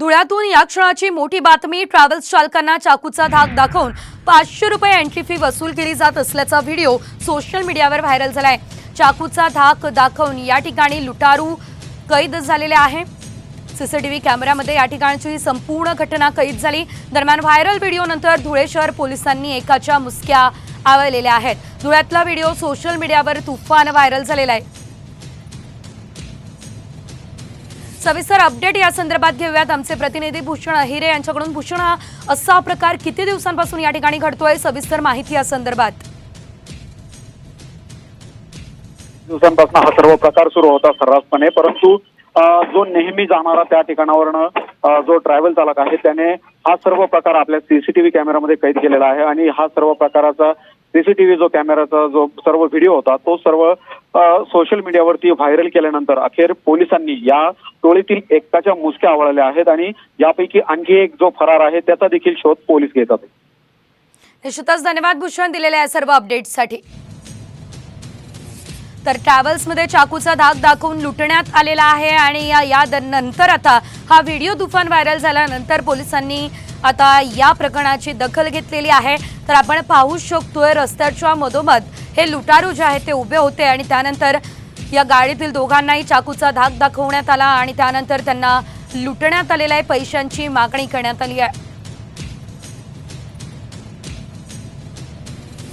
धुळ्यातून या क्षणाची मोठी बातमी। ट्रॅव्हल्स चालकांना चाकूचा धाक दाखवून 500 रुपये एंट्री फी वसूल केली जात असल्याचा व्हिडिओ सोशल मीडियावर व्हायरल झालाय। चाकूचा धाक दाखवून या ठिकाणी लुटारू कैद झालेले आहे। सीसीटीव्ही कॅमेऱ्यामध्ये या ठिकाणची संपूर्ण घटना कैद झाली। दरम्यान व्हायरल व्हिडिओ नंतर धुळे शहर पोलिसांनी एकाच्या मुसक्या आवळलेल्या आहेत। धुळ्यातला व्हिडिओ सोशल मीडियावर तुफान व्हायरल झालेला आहे। सविस्तर अपडेट या संदर्भात घेऊयात आमचे प्रतिनिधी भूषण अहिरे यांच्याकडून। भूषण, असा प्रकार किती दिवसांपासून या ठिकाणी घडतोय, सविस्तर माहिती या संदर्भात? दिवसांपासून हा सर्व प्रकार सुरू होता सर्रासपणे, परंतु जो नेहमी जाणारा त्या ठिकाणावरनं जो ट्रॅव्हल चालक आहे त्याने हा सर्व प्रकार आपल्या सीसीटीव्ही कॅमेऱ्यामध्ये कैद केलेला आहे। आणि हा सर्व प्रकाराचा सीसीटीव्ही जो कॅमेराचा जो सर्व व्हिडिओ होता तो सर्व सोशल मीडियावरती व्हायरल केल्यानंतर अखेर पोलिसांनी या टोळीतील एकाच्या मुसक्या आवळल्या आहेत आणि यापैकी आणखी एक जो फरार आहे त्याचा देखील शोध पोलीस घेत आहेत। निश्चितच धन्यवाद भूषण दिलेल्या या सर्व अपडेट्ससाठी। तर ट्रॅव्हल्समध्ये चाकूचा धाक दाखवून लुटण्यात आलेला आहे आणि या नंतर आता हा व्हिडिओ तुफान व्हायरल झाल्यानंतर पोलिसांनी आता या प्रकरणाची दखल घेतलेली आहे। तर आपण पाहू शकतोय रस्त्याच्या मधोमध हे लुटारू जे आहेत ते उभे होते आणि त्यानंतर या गाडीतील दोघांनाही चाकूचा धाक दाखवण्यात आला आणि त्यानंतर त्यांना लुटण्यात आलेल्या पैशांची मागणी करण्यात आली आहे।